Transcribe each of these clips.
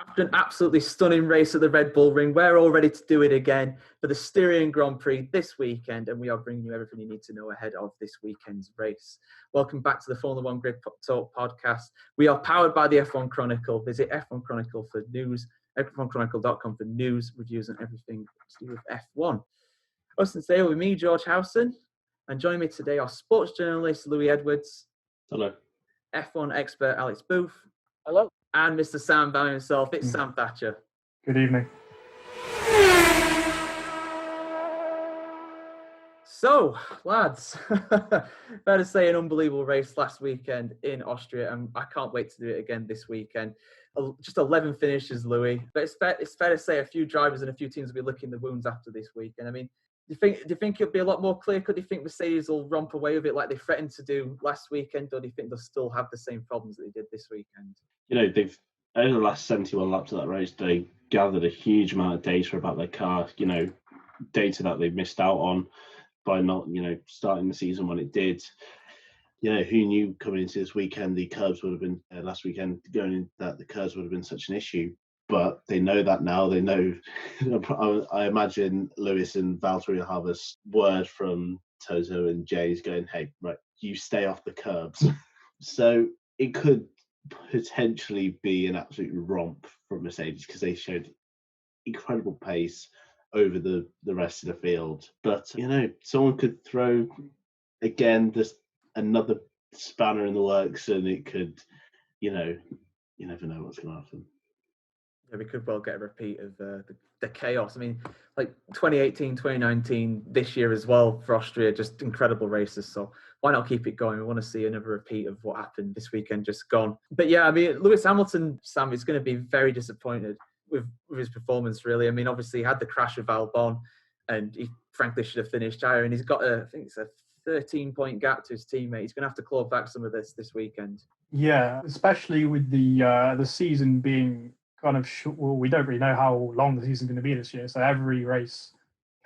After an absolutely stunning race at the Red Bull Ring, we're all ready to do it again for the Styrian Grand Prix this weekend, and we are bringing you everything you need to know ahead of this weekend's race. Welcome back to the Formula One Grid Talk podcast. We are powered by the F1 Chronicle. Visit F1 Chronicle for news, f1chronicle.com for news, reviews, and everything to do with F1. Hosting today with me, George Howson, and joining me today are sports journalist Louis Edwards. Hello. F1 expert Alex Booth. Hello. And Mr Sam-Bam himself, it's Sam Thatcher. Good evening. So, lads, fair to say an unbelievable race last weekend in Austria, and I can't wait to do it again this weekend. Just 11 finishes, Louis. But it's fair to say a few drivers and a few teams will be licking the wounds after this weekend. I mean, do you think it'll be a lot more clear? Do you think Mercedes will romp away with it like they threatened to do last weekend, or do you think they'll still have the same problems that they did this weekend? You know, they've over the last 71 laps of that race, they gathered a huge amount of data about their car. You know, data that they missed out on by not, starting the season when it did. You know, who knew coming into this weekend the curbs would have been last weekend going in that the curbs would have been such an issue. But they know that now. They know. I imagine Lewis and Valtteri will have a word from Toto and Jay's going, "Hey, right, you stay off the curbs." So it could potentially be an absolute romp from Mercedes because they showed incredible pace over the rest of the field. But someone could throw again just another spanner in the works, and it could, you never know what's going to happen. Yeah, we could well get a repeat of the chaos. I mean, like 2018, 2019, this year as well for Austria, just incredible races. So why not keep it going? We want to see another repeat of what happened this weekend just gone. But yeah, I mean, Lewis Hamilton, Sam, is going to be very disappointed with his performance, really. I mean, obviously he had the crash with Albon and he frankly should have finished higher. And he's got I think it's a 13-point gap to his teammate. He's going to have to claw back some of this weekend. Yeah, especially with the season being kind of short. Well, we don't really know how long the season's going to be this year. So every race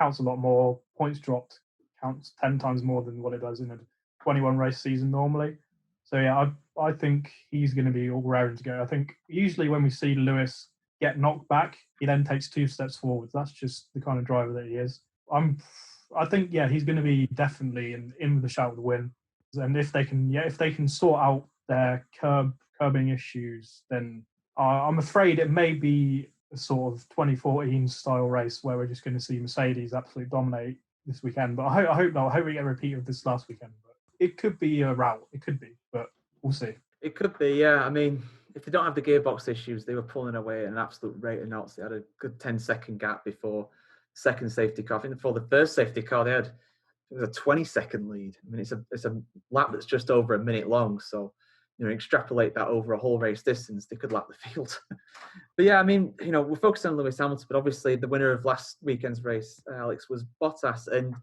counts a lot more. Points dropped counts 10 times more than what it does in a 21 race season normally. So yeah, I think he's going to be all raring to go. I think usually when we see Lewis get knocked back, he then takes 2 steps forward. That's just the kind of driver that he is. I think he's going to be definitely in with the shout of the win. And if they can sort out their curbing issues, then I'm afraid it may be a sort of 2014 style race where we're just going to see Mercedes absolutely dominate this weekend. But I hope not. I hope we get a repeat of this last weekend. But it could be a rout. It could be, but we'll see. It could be, yeah. I mean, if they don't have the gearbox issues, they were pulling away at an absolute rate of knots. They had a good 10-second gap before the second safety car. I think before the first safety car, it was a 20-second lead. I mean, it's a lap that's just over a minute long. So, extrapolate that over a whole race distance, they could lap the field. But yeah, I mean, we're focused on Lewis Hamilton, but obviously the winner of last weekend's race, Alex, was Bottas. And,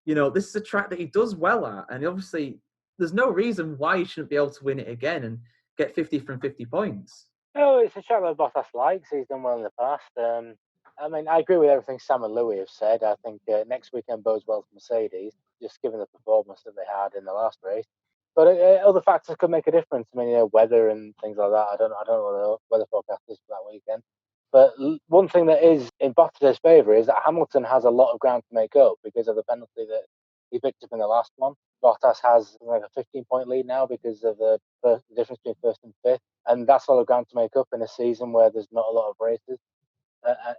this is a track that he does well at. And obviously, there's no reason why he shouldn't be able to win it again and get 50 from 50 points. Oh, it's a track that Bottas likes. He's done well in the past. I mean, I agree with everything Sam and Louis have said. I think next weekend bodes well for Mercedes, just given the performance that they had in the last race. But other factors could make a difference. I mean, weather and things like that. I don't know what the weather forecast is for that weekend. But one thing that is in Bottas' favour is that Hamilton has a lot of ground to make up because of the penalty that he picked up in the last one. Bottas has like a 15-point lead now because of the difference between first and fifth. And that's a lot of ground to make up in a season where there's not a lot of races.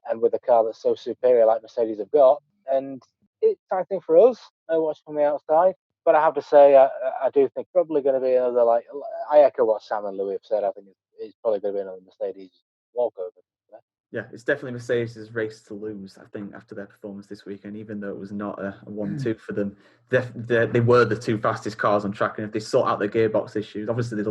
And with a car that's so superior like Mercedes have got. And it's exciting for us, watching from the outside. But I have to say, I do think probably going to be another, I echo what Sam and Louis have said. I think it's probably going to be another Mercedes walkover. Yeah, it's definitely Mercedes' race to lose, I think, after their performance this weekend, even though it was not a 1-2 for them. They were the 2 fastest cars on track, and if they sort out their gearbox issues, obviously,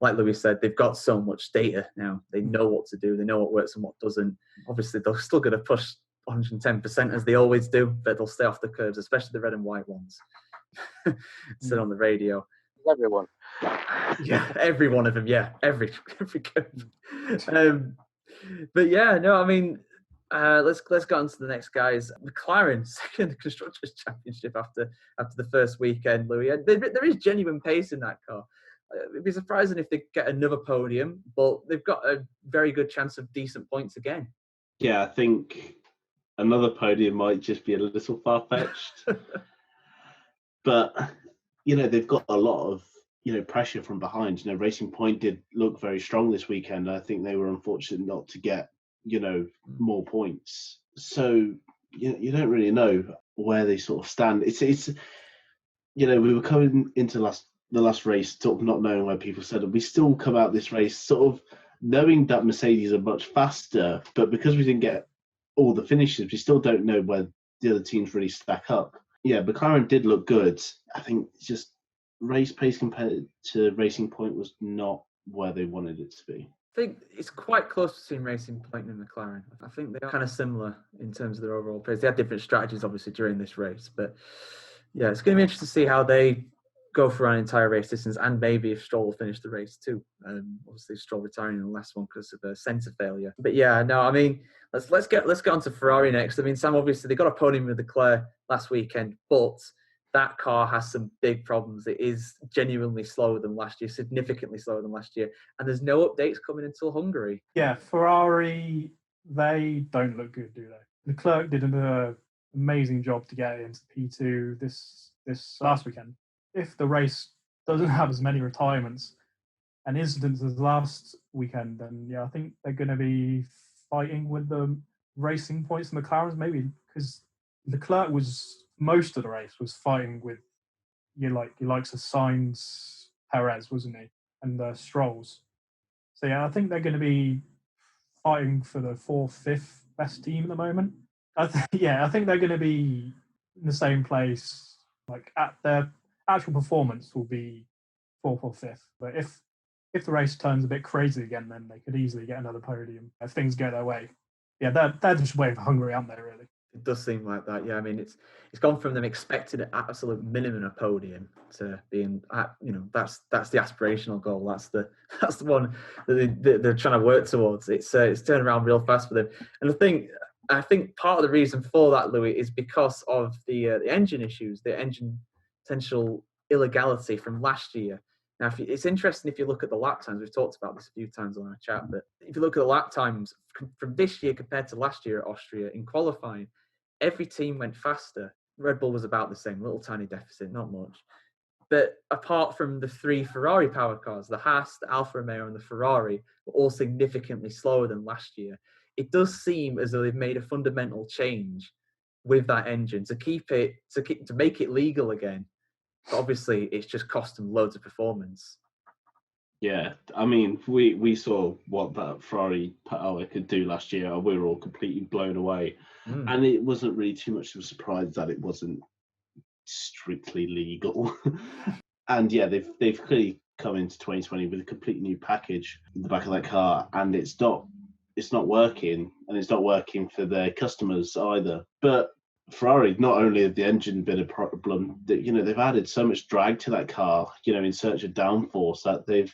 like Louis said, they've got so much data now. They know what to do. They know what works and what doesn't. Obviously, they're still going to push 110% as they always do, but they'll stay off the curbs, especially the red and white ones. Said on the radio. Everyone. Yeah, every one of them. Yeah, every curve. But yeah, no, I mean, let's get on to the next guys. McLaren, second in the Constructors' Championship after the first weekend, Louis. There is genuine pace in that car. It'd be surprising if they get another podium, but they've got a very good chance of decent points again. Yeah, I think another podium might just be a little far-fetched. But, they've got a lot of, pressure from behind. Racing Point did look very strong this weekend. I think they were unfortunate not to get, more points. So, you don't really know where they sort of stand. It's we were coming into the last race, sort of not knowing where people said, and we still come out this race sort of knowing that Mercedes are much faster, but because we didn't get all the finishes, we still don't know where the other teams really stack up. Yeah, McLaren did look good. I think just race pace compared to Racing Point was not where they wanted it to be. I think it's quite close between Racing Point and McLaren. I think they're kind of similar in terms of their overall pace. They had different strategies, obviously, during this race. But yeah, it's going to be interesting to see how they go for an entire race distance, and maybe if Stroll will finish the race too. Obviously, Stroll retiring in the last one because of a centre failure. But yeah, no, I mean, let's get on to Ferrari next. I mean, Sam, obviously they got a podium with Leclerc last weekend, but that car has some big problems. It is genuinely slower than last year, significantly slower than last year, and there's no updates coming until Hungary. Yeah, Ferrari, they don't look good, do they? Leclerc did an amazing job to get into P2 this last weekend. If the race doesn't have as many retirements and incidents as last weekend, then yeah, I think they're going to be fighting with the Racing Points and McLarens, maybe, because Leclerc was most of the race was fighting with your likes of Sainz, Perez, wasn't he, and the Strolls. So yeah, I think they're going to be fighting for the 4th, 5th best team at the moment. I think they're going to be in the same place. Like at their actual performance will be 4th or 5th. But if the race turns a bit crazy again, then they could easily get another podium if things go their way. Yeah, they're just waiting for Hungary, aren't they? Really. It does seem like that. Yeah, I mean, it's gone from them expecting an absolute minimum of podium to being, that's the aspirational goal. That's the one that they're trying to work towards. It's turned around real fast for them. And I think part of the reason for that, Louis, is because of the engine issues, the engine potential illegality from last year. Now, it's interesting if you look at the lap times. We've talked about this a few times on our chat, but if you look at the lap times from this year compared to last year at Austria in qualifying, every team went faster. Red Bull was about the same, little tiny deficit, not much. But apart from the 3 Ferrari power cars, the Haas, the Alfa Romeo, and the Ferrari were all significantly slower than last year. It does seem as though they've made a fundamental change with that engine to make it legal again. But obviously, it's just cost them loads of performance. Yeah, I mean, we saw what that Ferrari power could do last year, and we were all completely blown away. And it wasn't really too much of a surprise that it wasn't strictly legal. And yeah, they've clearly come into 2020 with a completely new package in the back of that car, and it's not working, and it's not working for their customers either. But Ferrari, not only have the engine been a problem, they've added so much drag to that car, in search of downforce, that they've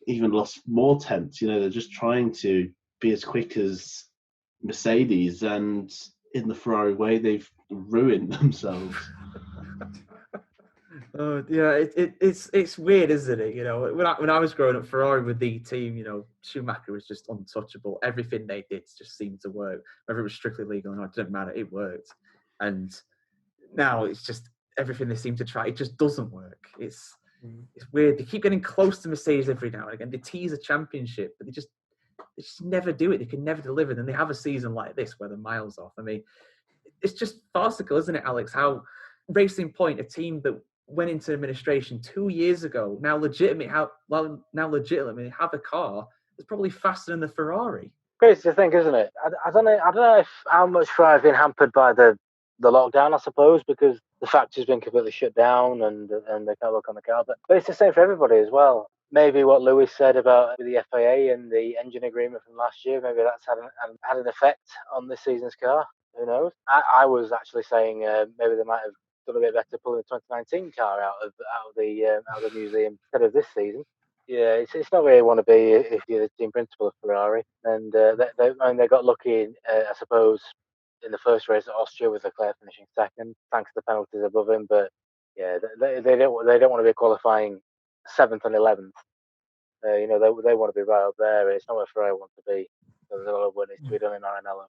even lost more tenths. They're just trying to be as quick as Mercedes, and in the Ferrari way, they've ruined themselves. Oh yeah, it's weird, isn't it? When I was growing up, Ferrari were the team. Schumacher was just untouchable. Everything they did just seemed to work, whether it was strictly legal or not. It didn't matter. It worked. And now it's just everything they seem to try. It just doesn't work. It's weird. They keep getting close to Mercedes every now and again. They tease a championship, but they just never do it. They can never deliver. Then they have a season like this where they're miles off. I mean, it's just farcical, isn't it, Alex? How Racing Point, a team that went into administration 2 years ago, now legitimately have a car that's probably faster than the Ferrari. Crazy to think, isn't it? I don't know how much Ferrari have been hampered by the lockdown, I suppose, because the factory's been completely shut down and they can't work on the car. But it's the same for everybody as well. Maybe what Lewis said about the FIA and the engine agreement from last year, maybe that's had an effect on this season's car. Who knows? I was actually saying maybe they might have done a bit better pulling the 2019 car out of the museum instead of this season. Yeah, it's not where you want to be if you're the team principal of Ferrari. And they got lucky, I suppose, in the first race at Austria with Leclerc finishing second, thanks to the penalties above him. But yeah, they don't want to be qualifying 7th and 11th. They want to be right up there. It's not where Ferrari want to be. So there's a lot of work needs to be done in Maranello.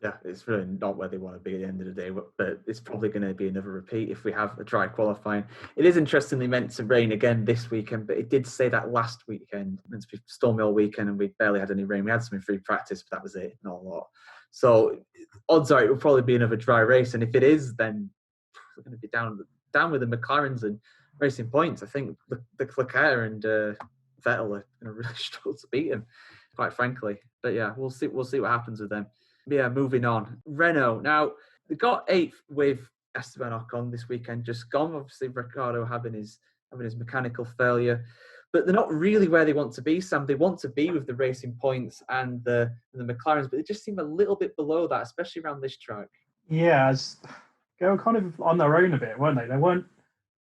Yeah, it's really not where they want to be at the end of the day, but it's probably going to be another repeat if we have a dry qualifying. It is interestingly meant to rain again this weekend, but it did say that last weekend, meant to be stormy all weekend, and we barely had any rain. We had some in free practice, but that was it, not a lot. So odds are it will probably be another dry race, and if it is, then we're going to be down with the McLarens and racing points. I think the Leclerc and Vettel are going to really struggle to beat him, quite frankly. But yeah, we'll see what happens with them. Yeah, moving on. Renault. Now, they got 8th with Esteban Ocon this weekend, just gone. Obviously, Ricciardo having his mechanical failure. But they're not really where they want to be, Sam. They want to be with the racing points and the McLarens, but they just seem a little bit below that, especially around this track. Yeah, they were kind of on their own a bit, weren't they? They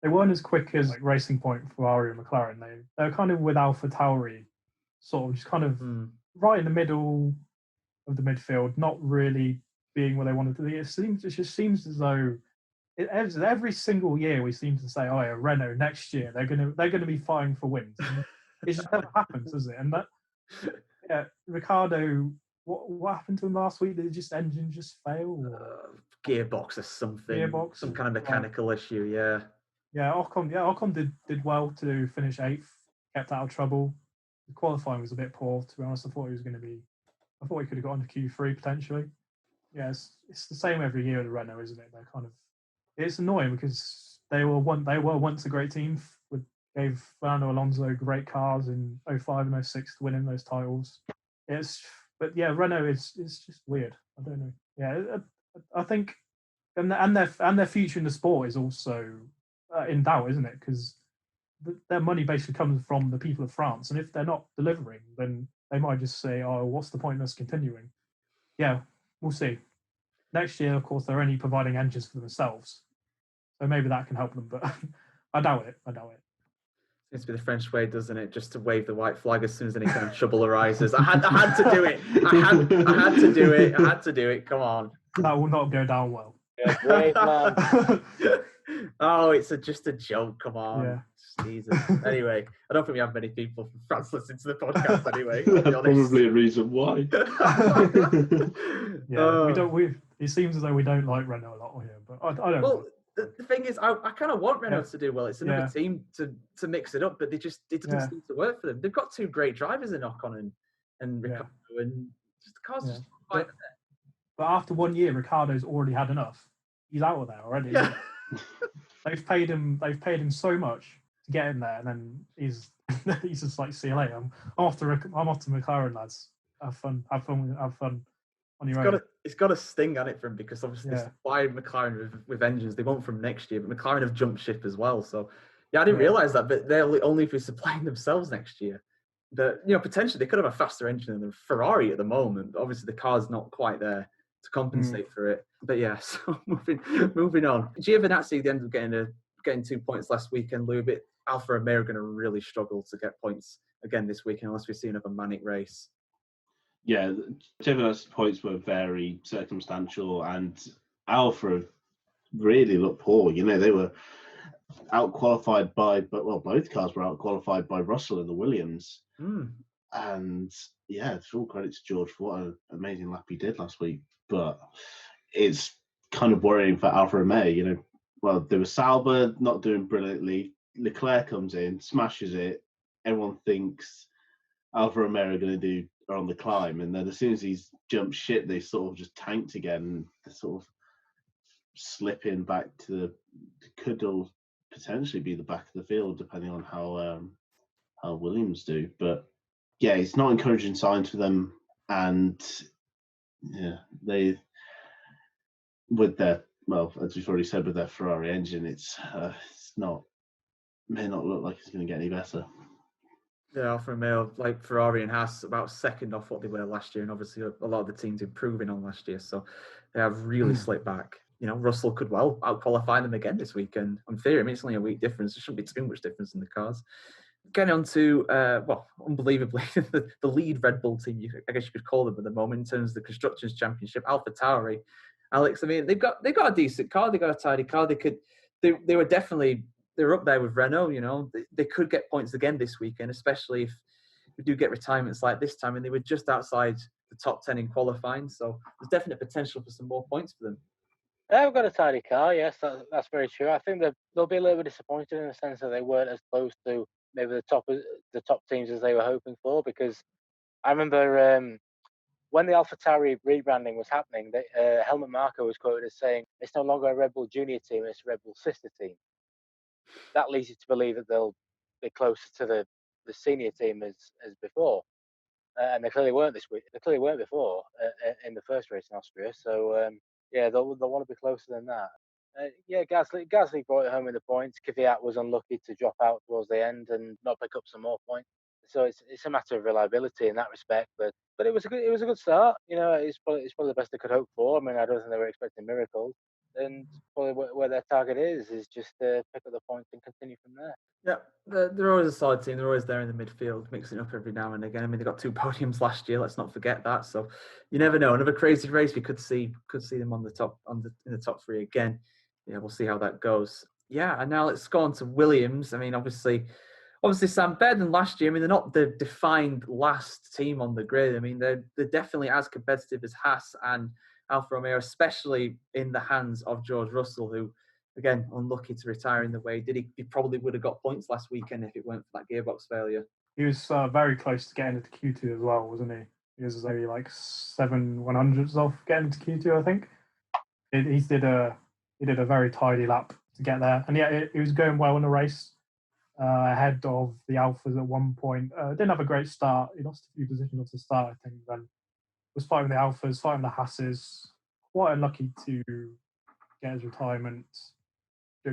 weren't as quick as like Racing Point, Ferrari, and McLaren. They were kind of with Tauri, sort of just kind of right in the middle of the midfield, not really being where they wanted to be. It just seems as though every single year we seem to say, "Oh yeah, Renault next year they're gonna be fighting for wins." It just never happens, does it? And that, yeah, Ricciardo. What happened to him last week? Did his engine just fail? Gearbox or something. Gearbox, some kind of mechanical issue. Yeah. Yeah, Ocon did well to finish 8th, kept out of trouble. The qualifying was a bit poor, to be honest. I thought he could have got into Q3 potentially. Yeah, it's the same every year with Renault, isn't it? It's annoying because they were once a great team. Gave Fernando Alonso great cars in 05 and 06 to winning those titles. But yeah, Renault is just weird. I don't know. Yeah, I think and their future in the sport is also in doubt, isn't it? Because their money basically comes from the people of France, and if they're not delivering, then they might just say, "Oh, what's the point of us continuing?" Yeah, we'll see. Next year, of course, they're only providing engines for themselves, so maybe that can help them. But I doubt it. Seems to be the French way, doesn't it? Just to wave the white flag as soon as any kind of trouble arises. I had to do it. I had to do it. Come on. That will not go down well. Yeah, great man. Oh, it's just a joke. Come on. Yeah. Jesus. Anyway, I don't think we have many people from France listening to the podcast anyway. That's probably a reason why. Yeah, it seems as though we don't like Renault a lot here, but I don't know. The thing is, I kind of want Renault to do well. It's another team to mix it up, but it doesn't seem to work for them. They've got 2 great drivers in Ocon and Ricciardo, and the car's just quite there. But after 1 year, Ricciardo's already had enough. He's out of there already. Yeah. They've paid him so much to get him there, and then he's just like, "See you later. I'm off to McLaren, lads. Have fun on your own." It's got a sting on it for him because obviously they supplied McLaren with engines. They want from next year, but McLaren have jumped ship as well. So yeah, I didn't realise that, but they'll only be supplying themselves next year. But potentially they could have a faster engine than the Ferrari at the moment. But obviously the car's not quite there to compensate for it. But yeah, so moving on. Giovinazzi ended up getting 2 points last weekend. Lou, but Alfa Romeo are going to really struggle to get points again this weekend unless we see another manic race. Yeah, Giovinazzi's points were very circumstantial, and Alfa really looked poor. They were out-qualified both cars were out-qualified by Russell and the Williams. And yeah, full credit to George for what an amazing lap he did last week. But it's kind of worrying for Alfa Romeo. Well, there was Sauber not doing brilliantly. Leclerc comes in, smashes it. Everyone thinks Alfa Romeo are on the climb, and then as soon as he's jumped ship, they sort of just tanked again. They sort of slipping back to could potentially be the back of the field, depending on how Williams do. But yeah, it's not encouraging signs for them, and yeah, they with their as we've already said, with their Ferrari engine, it's may not look like it's going to get any better. Yeah, Alfa Romeo, like Ferrari and Haas, about second off what they were last year, and obviously a lot of the teams improving on last year, so they have really slipped back. Russell could well out-qualify them again this weekend. In theory, it's only a week difference. There shouldn't be too much difference in the cars. Getting on to, unbelievably, the lead Red Bull team, I guess you could call them at the moment, in terms of the Constructors' Championship, AlphaTauri. Alex, they've got a decent car. They've got a tidy car. They were definitely they're up there with Renault. They could get points again this weekend, especially if we do get retirements like this time, and they were just outside the top 10 in qualifying. So there's definite potential for some more points for them. They've got a tidy car, yes, that's very true. I think they'll be a little bit disappointed in the sense that they weren't as close to maybe the top teams as they were hoping for, because I remember when the AlphaTauri rebranding was happening, Helmut Marko was quoted as saying, it's no longer a Red Bull junior team, it's a Red Bull sister team. That leads you to believe that they'll be closer to the senior team as before. And they clearly weren't this week. They clearly weren't before in the first race in Austria. So, they'll want to be closer than that. Gasly brought it home in the points. Kvyat was unlucky to drop out towards the end and not pick up some more points. So it's a matter of reliability in that respect. But it was a good start. It's probably the best they could hope for. I mean, I don't think they were expecting miracles. And probably where their target is just to pick up the points and continue from there. Yeah, they're always a solid team. They're always there in the midfield, mixing up every now and again. I mean, they got 2 podiums last year. Let's not forget that. So you never know. Another crazy race. We could see them on the top, in the top 3 again. Yeah, we'll see how that goes. Yeah, and now let's go on to Williams. I mean, obviously Sam, better than last year. I mean, they're not the defined last team on the grid. I mean, they're definitely as competitive as Haas and Alfa Romeo, especially in the hands of George Russell, who, again, unlucky to retire in the way. He probably would have got points last weekend if it weren't for that gearbox failure. He was very close to getting into Q2 as well, wasn't he? He was maybe like 7/100ths off getting into Q2, I think. He did a very tidy lap to get there, and yeah, he was going well in the race, ahead of the Alphas at one point. Didn't have a great start. He lost a few positions off the start, I think. Then was fighting the Alphas, fighting the Haas's. Quite unlucky to get his retirement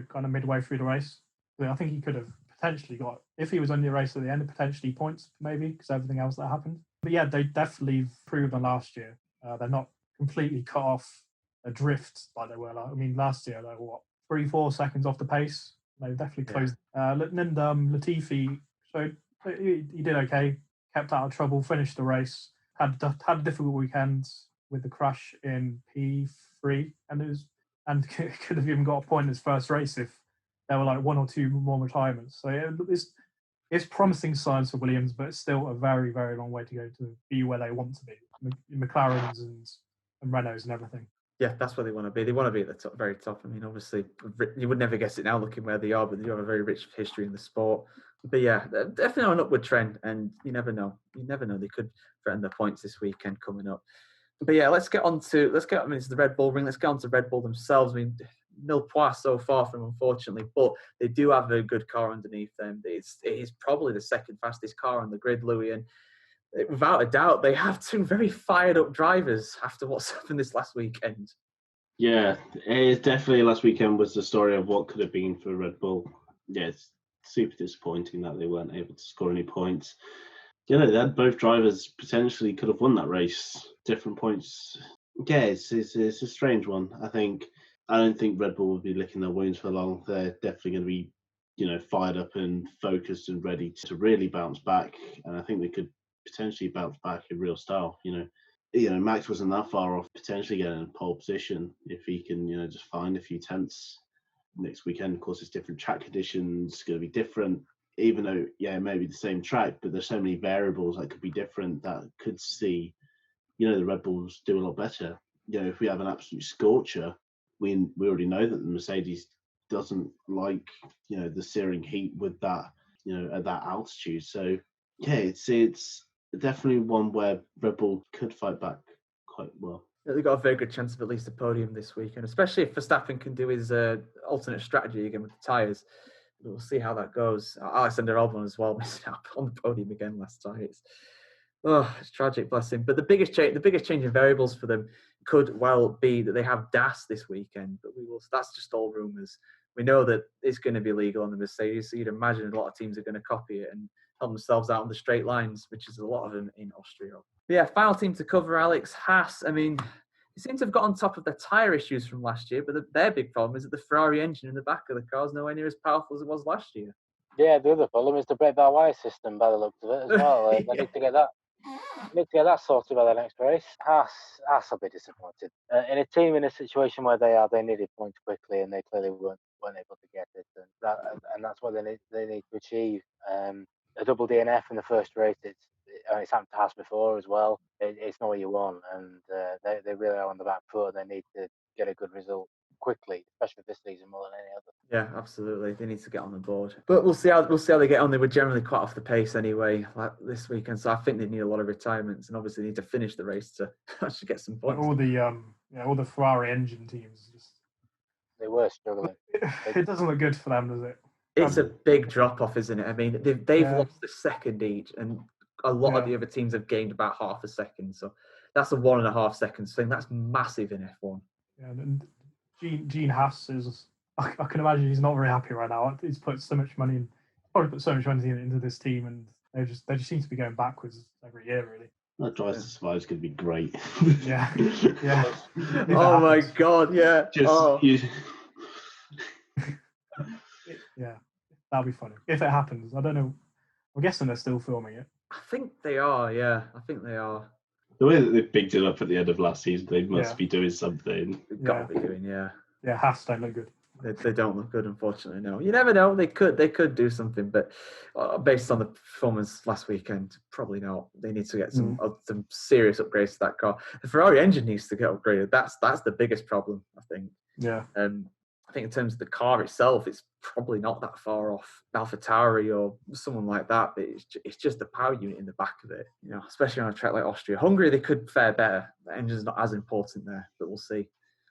kind of midway through the race. I think he could have potentially got, if he was on the race at the end, potentially points maybe because everything else that happened. But yeah, they definitely improved on last year. They're not completely cut off adrift like they were. Last year they were 3-4 seconds off the pace. They definitely closed. And Latifi, so he did okay, kept out of trouble, finished the race, had a difficult weekend with the crash in P3, and could have even got a point in his first race if there were like 1 or 2 more retirements. So it's promising signs for Williams, but it's still a very, very long way to go to be where they want to be. McLarens and Renaults and everything. Yeah, that's where they want to be. They want to be at the top, very top. I mean, obviously, you would never guess it now looking where they are, but they have a very rich history in the sport. But yeah, they're definitely on an upward trend, and you never know. They could threaten the points this weekend coming up. But yeah, it's the Red Bull ring. Let's get on to Red Bull themselves. I mean, nil points so far from, unfortunately, but they do have a good car underneath them. It is probably the second fastest car on the grid, Louis, and without a doubt, they have 2 very fired up drivers after what's happened this last weekend. Yeah, it definitely last weekend was the story of what could have been for Red Bull. Yeah, it's super disappointing that they weren't able to score any points. They had both drivers potentially could have won that race, different points. Yeah, it's a strange one. I don't think Red Bull will be licking their wounds for long. They're definitely going to be, fired up and focused and ready to really bounce back. And I think they could potentially bounce back in real style. Max wasn't that far off potentially getting a pole position if he can, just find a few tenths next weekend. Of course, it's different track conditions, going to be different. Even though, yeah, maybe the same track, but there's so many variables that could be different that could see, the Red Bulls do a lot better. If we have an absolute scorcher, we already know that the Mercedes doesn't like, the searing heat with that, at that altitude. So, yeah, it's definitely one where Red Bull could fight back quite well. They've got a very good chance of at least a podium this week, and especially if Verstappen can do his alternate strategy again with the tyres. We'll see how that goes. Alexander Albon as well, missing out on the podium again last time. It's tragic, bless him. But the biggest change in variables for them could well be that they have DAS this weekend. But that's just all rumours. We know that it's going to be legal on the Mercedes, so you'd imagine a lot of teams are going to copy it and help themselves out on the straight lines, which is a lot of them in Austria. But yeah, final team to cover, Alex, Haas. I mean, they seem to have got on top of their tyre issues from last year, but their big problem is that the Ferrari engine in the back of the car is nowhere near as powerful as it was last year. Yeah, the other problem is the brake-by-wire system, by the looks of it, as well. They need to get that Need to get that sorted by the next race. Haas will be disappointed. In a team in a situation where they needed points quickly and they clearly weren't able to get it, and that's what they need to achieve. A double DNF in the first race. It's happened to Haas before as well. It's not what you want, and they really are on the back foot. They need to get a good result quickly, especially this season more than any other. Yeah, absolutely. They need to get on the board, but we'll see how they get on. They were generally quite off the pace anyway, like this weekend. So I think they need a lot of retirements, and obviously need to finish the race to actually get some points. All the Ferrari engine teams they were struggling. It doesn't look good for them, does it? It's a big drop off, isn't it? I mean, they've lost a second each, and a lot of the other teams have gained about half a second. So that's a 1.5 seconds thing. That's massive in F1. Yeah, and Gene Haas is. I can imagine he's not very happy right now. He's put so much money in. Probably put so much money into this team, and they just seem to be going backwards every year, really. That Drive to Survive is going to be great. Yeah. Oh my God! Yeah. Yeah, that'll be funny if it happens. I don't know. I'm guessing they're still filming it. I think they are. Yeah, I think they are. The way that they picked it up at the end of last season, they must be doing something. They've got to be doing, Yeah, Haas don't look good. They don't look good, unfortunately. No, you never know. They could do something, but based on the performance last weekend, probably not. They need to get some serious upgrades to that car. The Ferrari engine needs to get upgraded. That's the biggest problem, I think. Yeah. I think in terms of the car itself, it's probably not that far off Valtteri or someone like that. But it's just the power unit in the back of it. You know, especially on a track like Austria. Hungary, they could fare better. The engine's not as important there, but we'll see.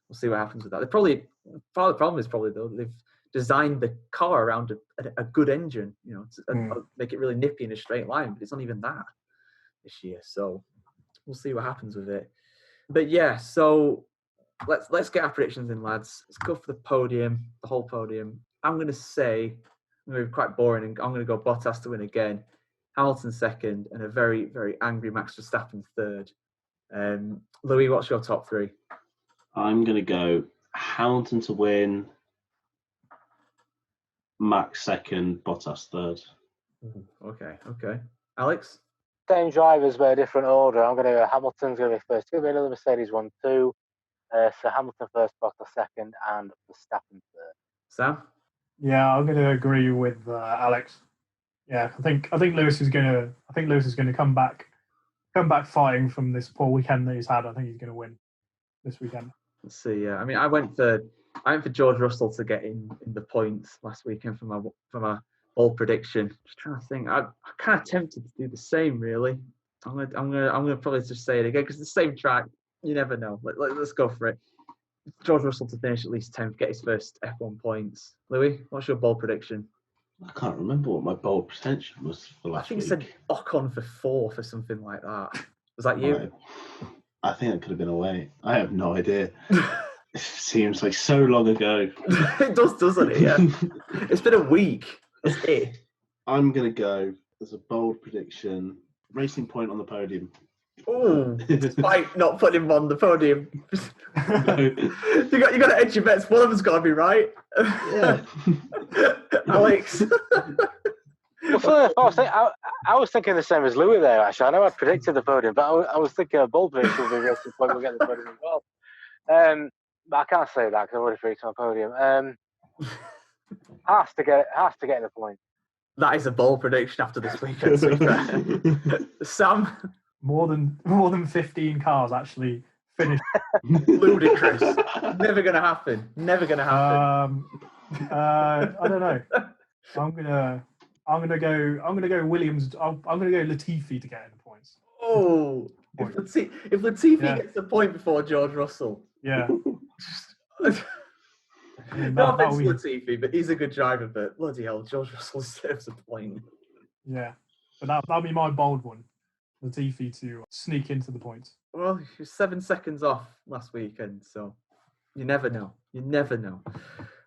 We'll see what happens with that. Part of the problem is probably though they've designed the car around a good engine, you know, to make it really nippy in a straight line, but it's not even that this year. So we'll see what happens with it. But yeah, so let's get our predictions in, lads. Let's go for the podium, the whole podium. I'm going to say, I'm going to be quite boring, and I'm going to go Bottas to win again, Hamilton second, and a very, very angry Max Verstappen third. Louis, what's your top three? I'm going to go Hamilton to win, Max second, Bottas third. Okay. Alex? Same drivers, but a different order. I'm going to go Hamilton's going to be first. It's going to be another Mercedes 1-2. So Hamilton first, Bottas second, and Verstappen third. Sam? Yeah, I'm going to agree with Alex. Yeah, I think Lewis is going to come back fighting from this poor weekend that he's had. I think he's going to win this weekend. Let's see. Yeah, I mean, I went for George Russell to get in the points last weekend for my bold prediction. Just trying to think. I'm kind of tempted to do the same. Really, I'm gonna probably just say it again because it's the same track. You never know. Let's go for it. George Russell to finish at least 10th, get his first F1 points. Louis, what's your bold prediction? I can't remember what my bold prediction was for last week. I think you said Ocon for 4th or something like that. Was that you? I think it could have been away. I have no idea. It seems like so long ago. It does, doesn't it? Yeah. It's been a week. That's it. I'm going to go as a bold prediction. Racing Point on the podium. Oh, despite not putting him on the podium. you got to edge your bets. One of them's got to be right. Yeah. Alex. Well, I was thinking the same as Louis there, actually. I know I predicted the podium, but I was thinking a bold prediction will be Racing Point will get the podium as well. But I can't say that because I've already predicted on the podium. Has to get in the point. That is a bold prediction after this weekend. Sam? More than 15 cars actually finished. Ludicrous. Never going to happen. I don't know. I'm gonna go Williams. I'm gonna go Latifi to get in the points. Oh, if Latifi gets the point before George Russell. Yeah. No offense to Latifi, but he's a good driver. But bloody hell, George Russell deserves a point. Yeah, but that'll be my bold one. Latifi to sneak into the points. Well, he was 7 seconds off last weekend, so you never know.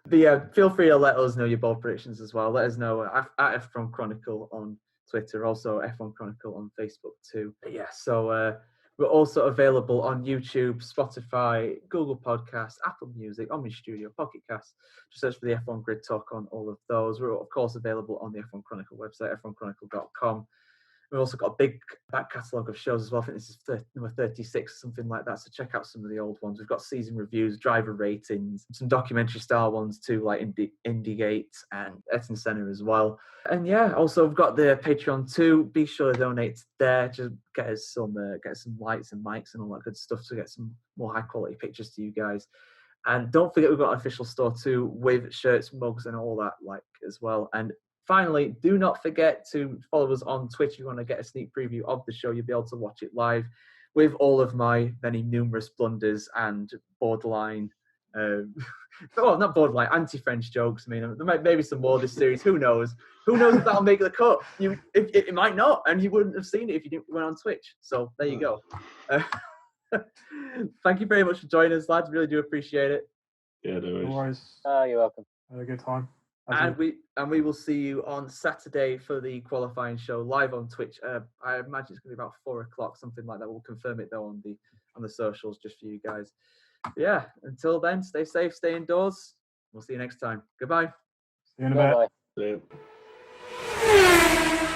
But yeah, feel free to let us know your bold predictions as well. Let us know at F1 Chronicle on Twitter, also F1 Chronicle on Facebook too. But yeah, so we're also available on YouTube, Spotify, Google Podcasts, Apple Music, Omni Studio, Pocket Cast. Just search for the F1 Grid Talk on all of those. We're of course available on the F1 Chronicle website, f1chronicle.com. We've also got a big back catalogue of shows as well. I think this is number 36, something like that. So check out some of the old ones. We've got season reviews, driver ratings, some documentary style ones too, like Indygate and Eton Centre as well. And yeah, also we've got the Patreon too. Be sure to donate there. Just get us some lights and mics and all that good stuff to get some more high quality pictures to you guys. And don't forget, we've got an official store too with shirts, mugs, and all that like as well. And finally, do not forget to follow us on Twitch if you want to get a sneak preview of the show. You'll be able to watch it live with all of my many numerous blunders and borderline, well, not borderline, anti-French jokes. I mean, there might maybe some more this series. Who knows? Who knows if that'll make the cut? It might not, and you wouldn't have seen it if you didn't went on Twitch. So there you go. Thank you very much for joining us, lads. Really do appreciate it. Yeah, no worries. You're welcome. Had a good time. And we will see you on Saturday for the qualifying show live on Twitch. I imagine it's going to be about 4:00, something like that. We'll confirm it though on the socials just for you guys. But yeah, until then, stay safe, stay indoors. We'll see you next time. Goodbye. See you in a bit. Bye-bye. See you.